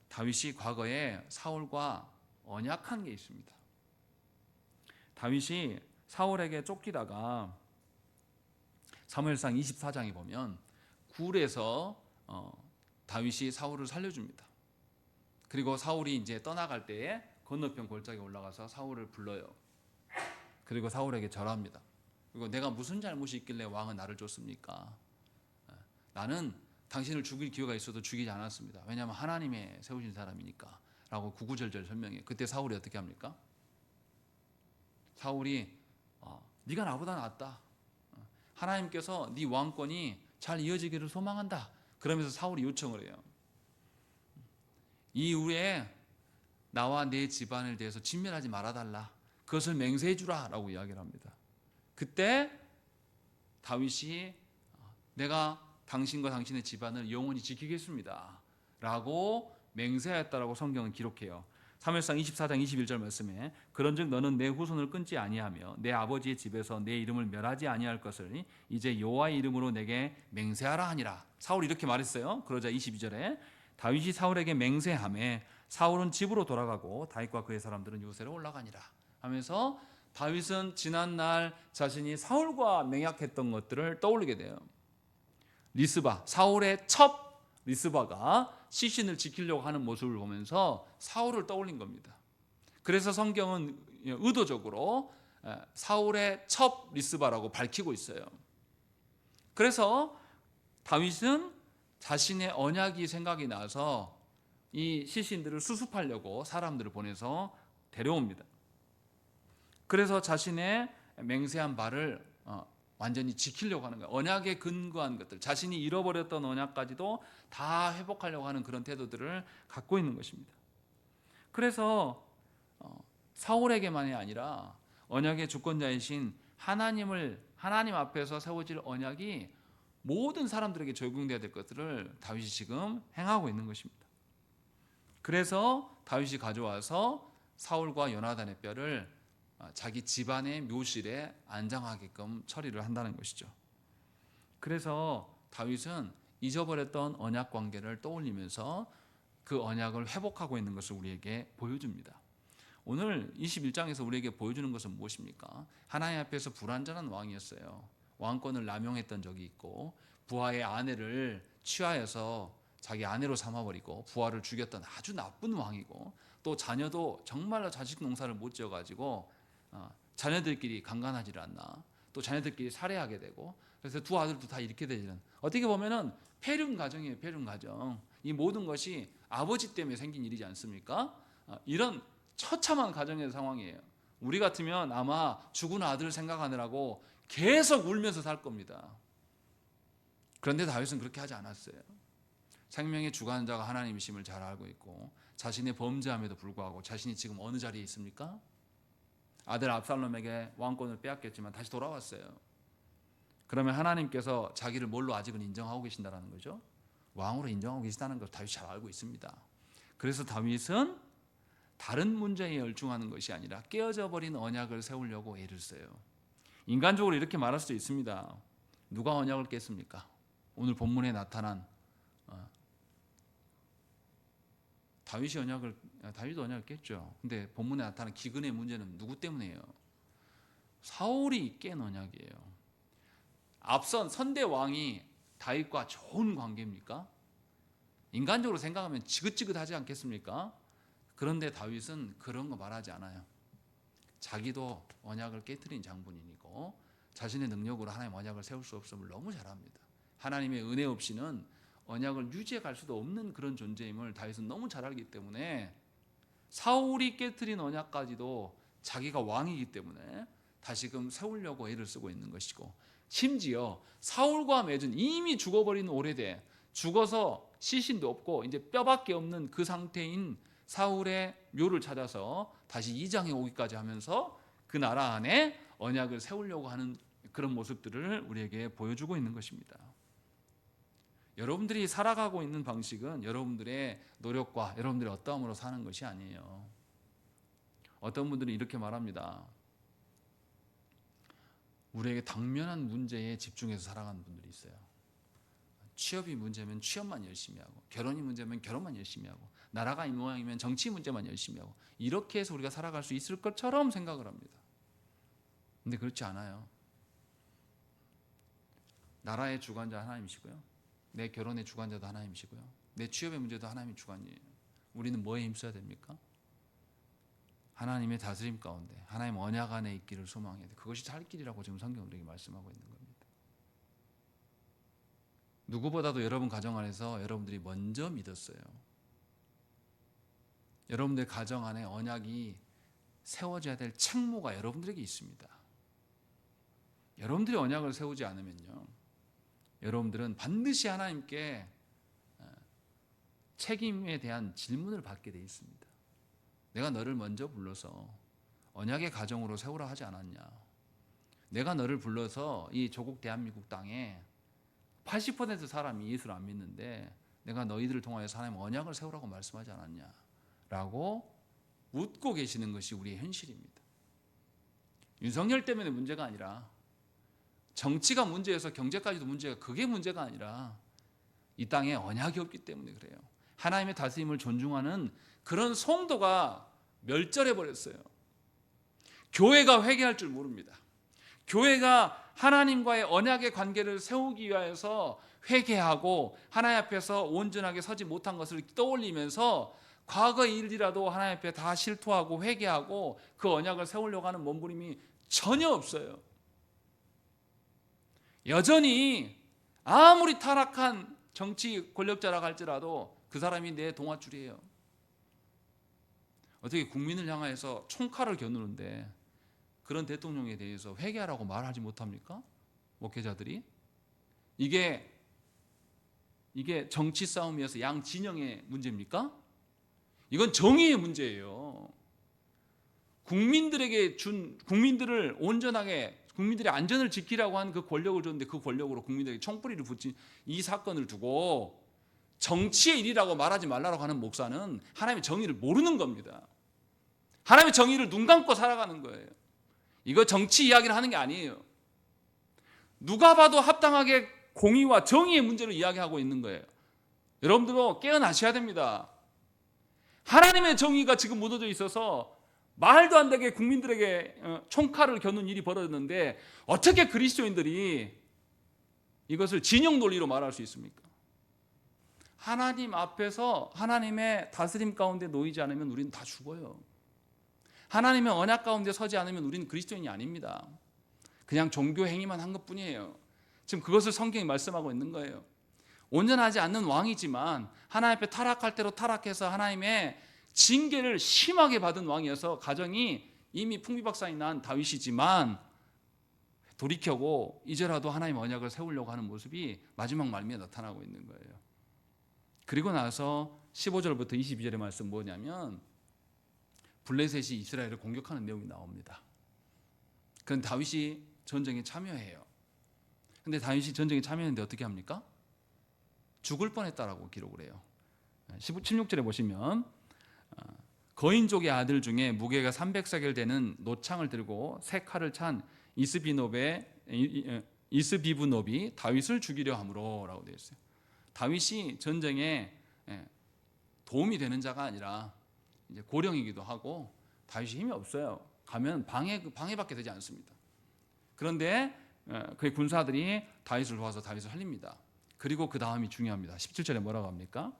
다윗이 과거에 사울과 언약한 게 있습니다. 다윗이 사울에게 쫓기다가 사무엘상 24장에 보면 굴에서 다윗이 사울을 살려줍니다. 그리고 사울이 이제 떠나갈 때에 건너편 골짜기에 올라가서 사울을 불러요. 그리고 사울에게 절합니다. 그리고 내가 무슨 잘못이 있길래 왕은 나를 줬습니까? 나는 당신을 죽일 기회가 있어도 죽이지 않았습니다. 왜냐하면 하나님의 세우신 사람이니까 라고 구구절절 설명해요. 그때 사울이 어떻게 합니까? 사울이 네가 나보다 낫다. 하나님께서 네 왕권이 잘 이어지기를 소망한다. 그러면서 사울이 요청을 해요. 이후에 나와 내 집안을 대해서 진멸하지 말아달라. 그것을 맹세해 주라 라고 이야기를 합니다. 그때 다윗이 내가 당신과 당신의 집안을 영원히 지키겠습니다 라고 맹세하였다라고 성경은 기록해요. 사무엘상 24장 21절 말씀에 그런즉 너는 내 후손을 끊지 아니하며 내 아버지의 집에서 내 이름을 멸하지 아니할 것을 이제 여호와의 이름으로 내게 맹세하라 하니라. 사울이 이렇게 말했어요. 그러자 22절에 다윗이 사울에게 맹세하매 사울은 집으로 돌아가고 다윗과 그의 사람들은 요새로 올라가니라 하면서 다윗은 지난날 자신이 사울과 맹약했던 것들을 떠올리게 돼요. 리스바, 사울의 첩 리스바가 시신을 지키려고 하는 모습을 보면서 사울을 떠올린 겁니다. 그래서 성경은 의도적으로 사울의 첩 리스바라고 밝히고 있어요. 그래서 다윗은 자신의 언약이 생각이 나서 이 시신들을 수습하려고 사람들을 보내서 데려옵니다. 그래서 자신의 맹세한 바를 완전히 지키려고 하는 거예요. 언약에 근거한 것들, 자신이 잃어버렸던 언약까지도 다 회복하려고 하는 그런 태도들을 갖고 있는 것입니다. 그래서 사울에게만이 아니라 언약의 주권자이신 하나님 앞에서 세워질 언약이 모든 사람들에게 적용돼야 될 것들을 다윗이 지금 행하고 있는 것입니다. 그래서 다윗이 가져와서 사울과 요나단의 뼈를 자기 집안의 묘실에 안장하게끔 처리를 한다는 것이죠. 그래서 다윗은 잊어버렸던 언약 관계를 떠올리면서 그 언약을 회복하고 있는 것을 우리에게 보여줍니다. 오늘 21장에서 우리에게 보여주는 것은 무엇입니까? 하나님 앞에서 불완전한 왕이었어요. 왕권을 남용했던 적이 있고 부하의 아내를 취하여서 자기 아내로 삼아버리고 부하를 죽였던 아주 나쁜 왕이고 또 자녀도 정말로 자식 농사를 못 지어가지고 자녀들끼리 강간하지를 않나 또 자녀들끼리 살해하게 되고 그래서 두 아들도 다 이렇게 되지는 어떻게 보면은 폐륜 가정이에요. 폐륜 가정. 이 모든 것이 아버지 때문에 생긴 일이지 않습니까? 이런 처참한 가정의 상황이에요. 우리 같으면 아마 죽은 아들 생각하느라고 계속 울면서 살 겁니다. 그런데 다윗은 그렇게 하지 않았어요. 생명의 주관자가 하나님이심을 잘 알고 있고 자신의 범죄함에도 불구하고 자신이 지금 어느 자리에 있습니까? 아들 압살롬에게 왕권을 빼앗겼지만 다시 돌아왔어요. 그러면 하나님께서 자기를 뭘로 아직은 인정하고 계신다는 거죠. 왕으로 인정하고 계시다는 걸 다윗이 잘 알고 있습니다. 그래서 다윗은 다른 문제에 열중하는 것이 아니라 깨어져 버린 언약을 세우려고 애를 써요. 인간적으로 이렇게 말할 수도 있습니다. 누가 언약을 깼습니까? 오늘 본문에 나타난 다윗도 언약을 깼죠. 근데 본문에 나타난 기근의 문제는 누구 때문이에요? 사울이 깬 언약이에요. 앞선 선대 왕이 다윗과 좋은 관계입니까? 인간적으로 생각하면 지긋지긋하지 않겠습니까? 그런데 다윗은 그런 거 말하지 않아요. 자기도 언약을 깨트린 장본인이고 자신의 능력으로 하나님 언약을 세울 수 없음을 너무 잘 압니다. 하나님의 은혜 없이는 언약을 유지해 갈 수도 없는 그런 존재임을 다윗은 너무 잘 알기 때문에 사울이 깨트린 언약까지도 자기가 왕이기 때문에 다시금 세우려고 애를 쓰고 있는 것이고, 심지어 사울과 맺은 이미 죽어버린 오래돼 죽어서 시신도 없고 이제 뼈밖에 없는 그 상태인 사울의 묘를 찾아서 다시 이장해 오기까지 하면서 그 나라 안에 언약을 세우려고 하는 그런 모습들을 우리에게 보여주고 있는 것입니다. 여러분들이 살아가고 있는 방식은 여러분들의 노력과 여러분들의 어떠함으로 사는 것이 아니에요. 어떤 분들은 이렇게 말합니다. 우리에게 당면한 문제에 집중해서 살아가는 분들이 있어요. 취업이 문제면 취업만 열심히 하고, 결혼이 문제면 결혼만 열심히 하고, 나라가 이 모양이면 정치 문제만 열심히 하고, 이렇게 해서 우리가 살아갈 수 있을 것처럼 생각을 합니다. 근데 그렇지 않아요. 나라의 주관자 하나님이시고요, 내 결혼의 주관자도 하나님이시고요, 내 취업의 문제도 하나님이 주관이에요. 우리는 뭐에 힘써야 됩니까? 하나님의 다스림 가운데 하나님 언약 안에 있기를 소망해야 돼. 그것이 살 길이라고 지금 성경은 우리에게 말씀하고 있는 겁니다. 누구보다도 여러분 가정 안에서 여러분들이 먼저 믿었어요. 여러분들 가정 안에 언약이 세워져야 될 책무가 여러분들에게 있습니다. 여러분들이 언약을 세우지 않으면요, 여러분들은 반드시 하나님께 책임에 대한 질문을 받게 돼 있습니다. 내가 너를 먼저 불러서 언약의 가정으로 세우라 하지 않았냐? 내가 너를 불러서 이 조국 대한민국 땅에 80% 사람이 예수를 안 믿는데 내가 너희들을 통하여서 하나님 언약을 세우라고 말씀하지 않았냐? 라고 묻고 계시는 것이 우리의 현실입니다. 윤석열 때문에 문제가 아니라, 정치가 문제여서 경제까지도 문제가, 그게 문제가 아니라 이 땅에 언약이 없기 때문에 그래요. 하나님의 다스림을 존중하는 그런 성도가 멸절해 버렸어요. 교회가 회개할 줄 모릅니다. 교회가 하나님과의 언약의 관계를 세우기 위해서 회개하고 하나님 앞에서 온전하게 서지 못한 것을 떠올리면서 과거의 일이라도 하나님 앞에 다 실토하고 회개하고 그 언약을 세우려고 하는 몸부림이 전혀 없어요. 여전히 아무리 타락한 정치 권력자라 할지라도 그 사람이 내 동아줄이에요. 어떻게 국민을 향해서 총칼을 겨누는데 그런 대통령에 대해서 회개하라고 말하지 못합니까? 목회자들이. 이게 정치 싸움이어서 양 진영의 문제입니까? 이건 정의의 문제예요. 국민들을 온전하게, 국민들의 안전을 지키라고 한 그 권력을 줬는데 그 권력으로 국민들에게 총뿌리를 붙인 이 사건을 두고 정치의 일이라고 말하지 말라고 하는 목사는 하나님의 정의를 모르는 겁니다. 하나님의 정의를 눈 감고 살아가는 거예요. 이거 정치 이야기를 하는 게 아니에요. 누가 봐도 합당하게 공의와 정의의 문제를 이야기하고 있는 거예요. 여러분들도 깨어나셔야 됩니다. 하나님의 정의가 지금 무너져 있어서 말도 안 되게 국민들에게 총칼을 겨눈 일이 벌어졌는데 어떻게 그리스도인들이 이것을 진영 논리로 말할 수 있습니까? 하나님 앞에서 하나님의 다스림 가운데 놓이지 않으면 우리는 다 죽어요. 하나님의 언약 가운데 서지 않으면 우리는 그리스도인이 아닙니다. 그냥 종교 행위만 한 것뿐이에요. 지금 그것을 성경이 말씀하고 있는 거예요. 온전하지 않는 왕이지만 하나님 앞에 타락할 대로 타락해서 하나님의 징계를 심하게 받은 왕이어서 가정이 이미 풍비박산이 난 다윗이지만 돌이켜고 이제라도 하나님의 언약을 세우려고 하는 모습이 마지막 말미에 나타나고 있는 거예요. 그리고 나서 15절부터 22절의 말씀 뭐냐면 블레셋이 이스라엘을 공격하는 내용이 나옵니다. 그럼 다윗이 전쟁에 참여해요. 근데 다윗이 전쟁에 참여했는데 어떻게 합니까? 죽을 뻔했다라고 기록을 해요. 16절에 보시면 거인족의 아들 중에 무게가 300세겔 되는 노창을 들고 세 칼을 찬 이스비브놉이 다윗을 죽이려 함으로라고 되어 있어요. 다윗이 전쟁에 도움이 되는 자가 아니라 이제 고령이기도 하고 다윗이 힘이 없어요. 가면 방해밖에 되지 않습니다. 그런데 그의 군사들이 다윗을 도와서 다윗을 살립니다. 그리고 그 다음이 중요합니다. 17절에 뭐라고 합니까?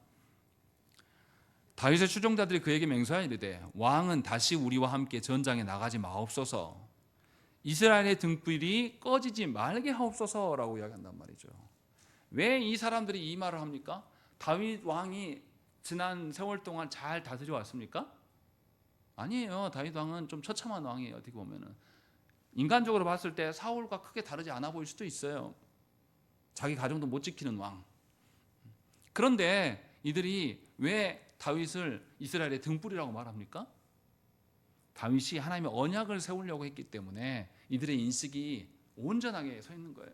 다윗의 추종자들이 그에게 맹세하여 이르되 왕은 다시 우리와 함께 전장에 나가지 마옵소서. 이스라엘의 등불이 꺼지지 말게 하옵소서라고 이야기한단 말이죠. 왜 이 사람들이 이 말을 합니까? 다윗 왕이 지난 세월 동안 잘 다스려 왔습니까? 아니에요. 다윗 왕은 좀 처참한 왕이에요. 어떻게 보면은 인간적으로 봤을 때 사울과 크게 다르지 않아 보일 수도 있어요. 자기 가정도 못 지키는 왕. 그런데 이들이 왜 다윗을 이스라엘의 등불이라고 말합니까? 다윗이 하나님의 언약을 세우려고 했기 때문에 이들의 인식이 온전하게 서 있는 거예요.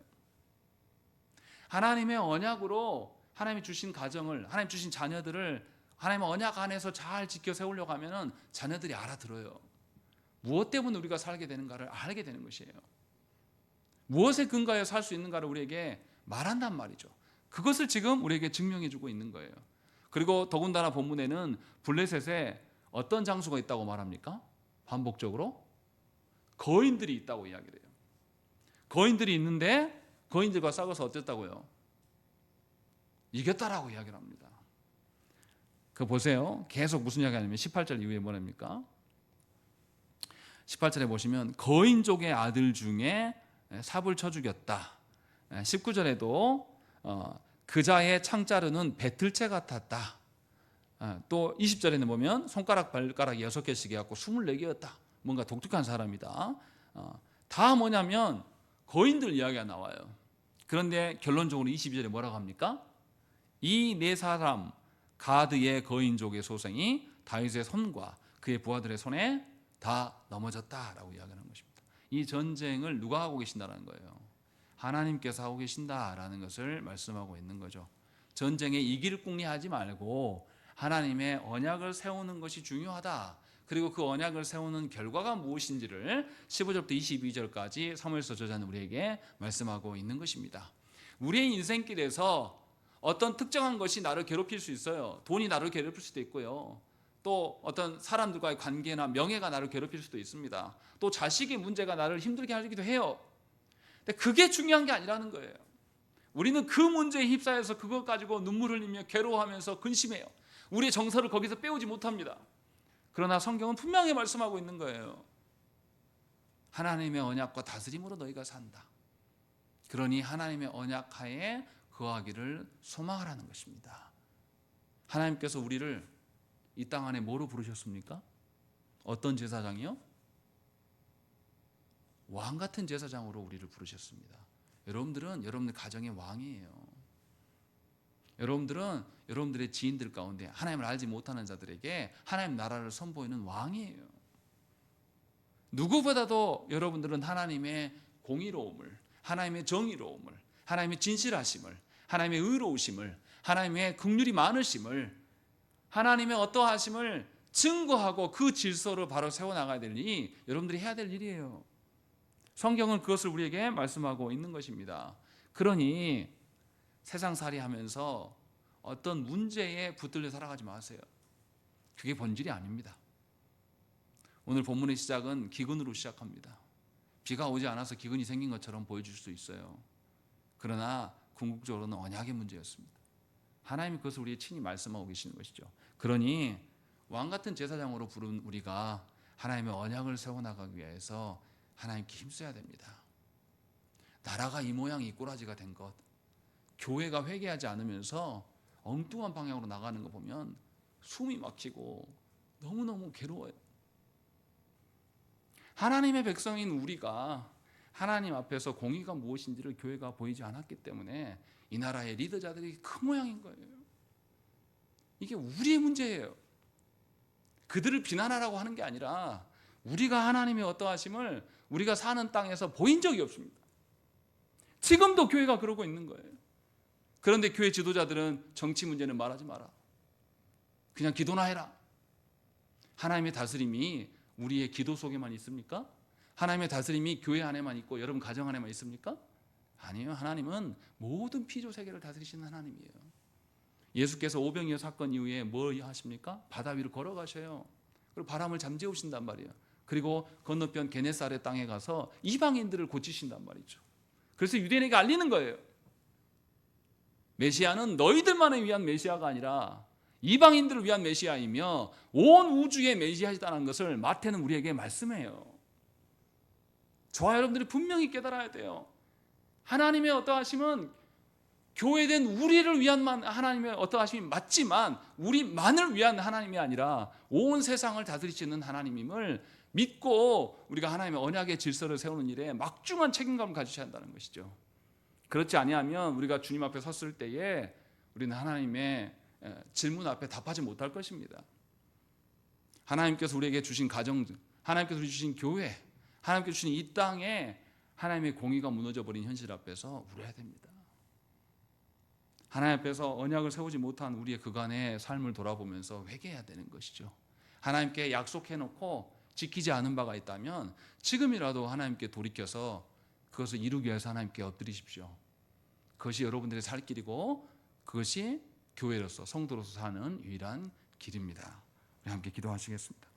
하나님의 언약으로 하나님이 주신 가정을, 하나님 주신 자녀들을 하나님의 언약 안에서 잘 지켜 세우려고 하면 자녀들이 알아들어요. 무엇 때문에 우리가 살게 되는가를 알게 되는 것이에요. 무엇에 근거하여 살 수 있는가를 우리에게 말한단 말이죠. 그것을 지금 우리에게 증명해 주고 있는 거예요. 그리고 더군다나 본문에는 블레셋에 어떤 장수가 있다고 말합니까? 반복적으로 거인들이 있다고 이야기를 해요. 거인들이 있는데 거인들과 싸워서 어땠다고요? 이겼다라고 이야기를 합니다. 그 보세요. 계속 무슨 이야기 하냐면 18절 이후에 뭐랍니까? 18절에 보시면 거인족의 아들 중에 삽을 쳐 죽였다. 19절에도 그자의 창자루는 배틀채 같았다. 또 20절에는 보면 손가락 발가락 6개씩 해갖고 24개였다. 뭔가 독특한 사람이다. 다 뭐냐면 거인들 이야기가 나와요. 그런데 결론적으로 22절에 뭐라고 합니까? 이 네 사람 가드의 거인족의 소생이 다윗의 손과 그의 부하들의 손에 다 넘어졌다라고 이야기하는 것입니다. 이 전쟁을 누가 하고 계신다는 거예요? 하나님께서 하고 계신다라는 것을 말씀하고 있는 거죠. 전쟁에 이기를 궁리하지 말고 하나님의 언약을 세우는 것이 중요하다. 그리고 그 언약을 세우는 결과가 무엇인지를 15절부터 22절까지 사무엘서 저자는 우리에게 말씀하고 있는 것입니다. 우리의 인생길에서 어떤 특정한 것이 나를 괴롭힐 수 있어요. 돈이 나를 괴롭힐 수도 있고요. 또 어떤 사람들과의 관계나 명예가 나를 괴롭힐 수도 있습니다. 또 자식의 문제가 나를 힘들게 하기도 해요. 근데 그게 중요한 게 아니라는 거예요. 우리는 그 문제에 휩싸여서 그것 가지고 눈물 흘리며 괴로워하면서 근심해요. 우리의 정서를 거기서 빼오지 못합니다. 그러나 성경은 분명히 말씀하고 있는 거예요. 하나님의 언약과 다스림으로 너희가 산다. 그러니 하나님의 언약 하에 거하기를 소망하라는 것입니다. 하나님께서 우리를 이 땅 안에 뭐로 부르셨습니까? 어떤 제사장이요? 왕 같은 제사장으로 우리를 부르셨습니다. 여러분들은 여러분들 가정의 왕이에요. 여러분들은 여러분들의 지인들 가운데 하나님을 알지 못하는 자들에게 하나님 나라를 선보이는 왕이에요. 누구보다도 여러분들은 하나님의 공의로움을, 하나님의 정의로움을, 하나님의 진실하심을, 하나님의 의로우심을, 하나님의 긍휼이 많으심을, 하나님의 어떠하심을 증거하고 그 질서를 바로 세워나가야 될 일이 여러분들이 해야 될 일이에요. 성경은 그것을 우리에게 말씀하고 있는 것입니다. 그러니 세상살이 하면서 어떤 문제에 붙들려 살아가지 마세요. 그게 본질이 아닙니다. 오늘 본문의 시작은 기근으로 시작합니다. 비가 오지 않아서 기근이 생긴 것처럼 보여줄 수 있어요. 그러나 궁극적으로는 언약의 문제였습니다. 하나님이 그것을 우리의 친히 말씀하고 계시는 것이죠. 그러니 왕 같은 제사장으로 부른 우리가 하나님의 언약을 세워나가기 위해서 하나님께 힘써야 됩니다. 나라가 이 모양 이 꼬라지가 된 것, 교회가 회개하지 않으면서 엉뚱한 방향으로 나가는 거 보면 숨이 막히고 너무너무 괴로워요. 하나님의 백성인 우리가 하나님 앞에서 공의가 무엇인지를 교회가 보이지 않았기 때문에 이 나라의 리더자들이 큰 모양인 거예요. 이게 우리의 문제예요. 그들을 비난하라고 하는 게 아니라 우리가 하나님의 어떠하심을 우리가 사는 땅에서 보인 적이 없습니다. 지금도 교회가 그러고 있는 거예요. 그런데 교회 지도자들은 정치 문제는 말하지 마라. 그냥 기도나 해라. 하나님의 다스림이 우리의 기도 속에만 있습니까? 하나님의 다스림이 교회 안에만 있고 여러분 가정 안에만 있습니까? 아니에요. 하나님은 모든 피조 세계를 다스리시는 하나님이에요. 예수께서 오병이어 사건 이후에 뭘 하십니까? 바다 위로 걸어가셔요. 그리고 바람을 잠재우신단 말이에요. 그리고 건너편 게네사렛 땅에 가서 이방인들을 고치신단 말이죠. 그래서 유대인에게 알리는 거예요. 메시아는 너희들만을 위한 메시아가 아니라 이방인들을 위한 메시아이며 온 우주의 메시아이다라는 것을 마태는 우리에게 말씀해요. 저와 여러분들이 분명히 깨달아야 돼요. 하나님의 어떠하심은 교회된 우리를 위한 하나님의 어떠하심이 맞지만 우리만을 위한 하나님이 아니라 온 세상을 다스리시는 하나님임을 믿고 우리가 하나님의 언약의 질서를 세우는 일에 막중한 책임감을 가지셔야 한다는 것이죠. 그렇지 아니하면 우리가 주님 앞에 섰을 때에 우리는 하나님의 질문 앞에 답하지 못할 것입니다. 하나님께서 우리에게 주신 가정, 하나님께서 우리에게 주신 교회, 하나님께서 주신 이 땅에 하나님의 공의가 무너져버린 현실 앞에서 울어야 됩니다. 하나님 앞에서 언약을 세우지 못한 우리의 그간의 삶을 돌아보면서 회개해야 되는 것이죠. 하나님께 약속해놓고 지키지 않은 바가 있다면 지금이라도 하나님께 돌이켜서 그것을 이루기 위해서 하나님께 엎드리십시오. 그것이 여러분들의 살 길이고 그것이 교회로서 성도로서 사는 유일한 길입니다. 우리 함께 기도하시겠습니다.